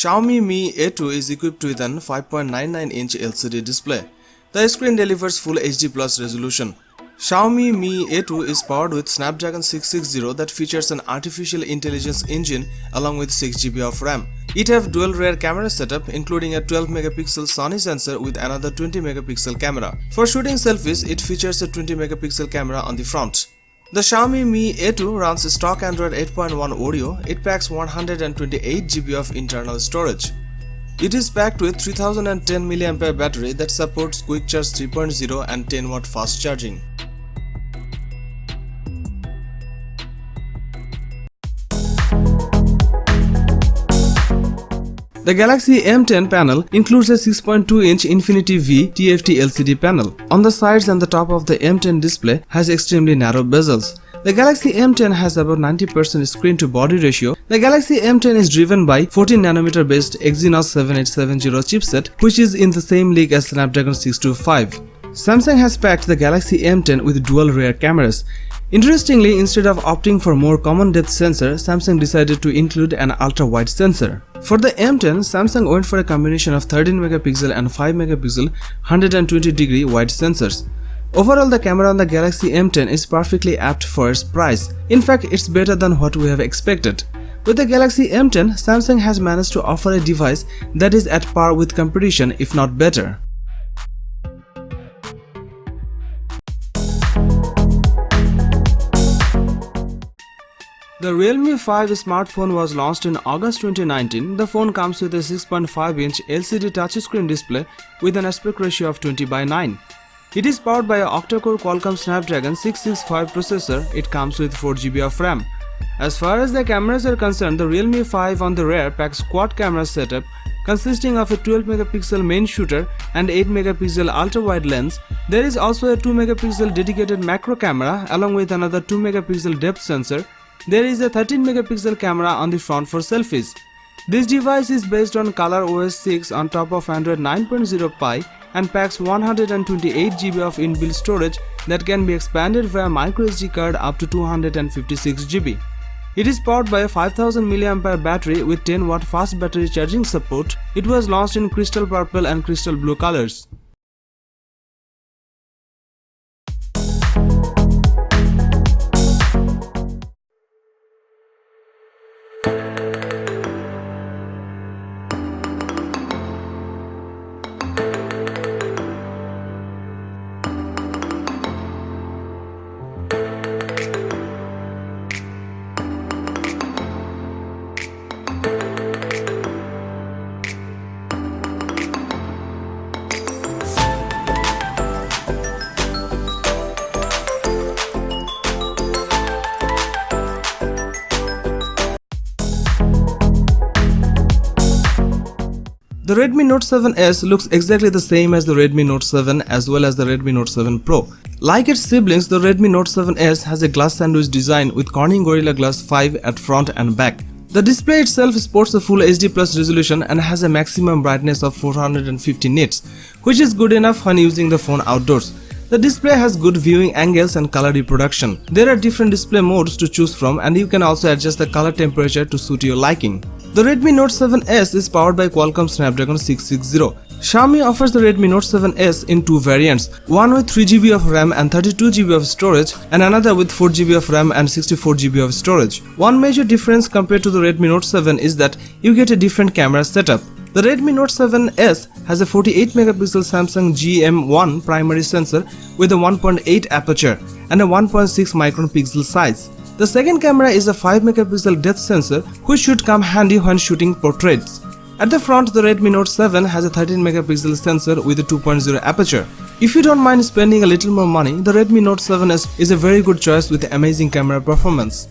Xiaomi Mi A2 is equipped with an 5.99-inch LCD display. The screen delivers Full HD Plus resolution. Xiaomi Mi A2 is powered with Snapdragon 660 that features an artificial intelligence engine along with 6GB of RAM. It has dual rear camera setup including a 12-megapixel Sony sensor with another 20-megapixel camera. For shooting selfies, it features a 20-megapixel camera on the front. The Xiaomi Mi A2 runs stock Android 8.1 Oreo. It packs 128GB of internal storage. It is packed with 3010 mAh battery that supports Quick Charge 3.0 and 10W fast charging. The Galaxy M10 panel includes a 6.2-inch Infinity V TFT LCD panel. On the sides and the top of the M10 display has extremely narrow bezels. The Galaxy M10 has about 90% screen-to-body ratio. The Galaxy M10 is driven by 14nm based Exynos 7870 chipset, which is in the same league as Snapdragon 625. Samsung has packed the Galaxy M10 with dual rear cameras. Interestingly, instead of opting for more common depth sensor, Samsung decided to include an ultra-wide sensor. For the M10, Samsung went for a combination of 13-megapixel and 5-megapixel 120-degree wide sensors. Overall, the camera on the Galaxy M10 is perfectly apt for its price. In fact, it's better than what we have expected. With the Galaxy M10, Samsung has managed to offer a device that is at par with competition, if not better. The Realme 5 smartphone was launched in August 2019. The phone comes with a 6.5-inch LCD touchscreen display with an aspect ratio of 20:9. It is powered by an octa-core Qualcomm Snapdragon 665 processor. It comes with 4GB of RAM. As far as the cameras are concerned, the Realme 5 on the rear packs quad camera setup consisting of a 12-megapixel main shooter and 8-megapixel ultra-wide lens. There is also a 2-megapixel dedicated macro camera along with another 2-megapixel depth sensor. There is a 13-megapixel camera on the front for selfies. This device is based on ColorOS 6 on top of Android 9.0 Pie and packs 128GB of inbuilt storage that can be expanded via microSD card up to 256GB. It is powered by a 5000 mAh battery with 10W fast battery charging support. It was launched in crystal purple and crystal blue colors. The Redmi Note 7S looks exactly the same as the Redmi Note 7 as well as the Redmi Note 7 Pro. Like its siblings, the Redmi Note 7S has a glass sandwich design with Corning Gorilla Glass 5 at front and back. The display itself sports a Full HD Plus resolution and has a maximum brightness of 450 nits, which is good enough when using the phone outdoors. The display has good viewing angles and color reproduction. There are different display modes to choose from and you can also adjust the color temperature to suit your liking. The Redmi Note 7S is powered by Qualcomm Snapdragon 660. Xiaomi offers the Redmi Note 7S in two variants, one with 3GB of RAM and 32GB of storage and another with 4GB of RAM and 64GB of storage. One major difference compared to the Redmi Note 7 is that you get a different camera setup. The Redmi Note 7S has a 48-megapixel Samsung GM1 primary sensor with a 1.8 aperture and a 1.6 micron pixel size. The second camera is a 5-megapixel depth sensor which should come handy when shooting portraits. At the front, the Redmi Note 7 has a 13-megapixel sensor with a 2.0 aperture. If you don't mind spending a little more money, the Redmi Note 7S is a very good choice with amazing camera performance.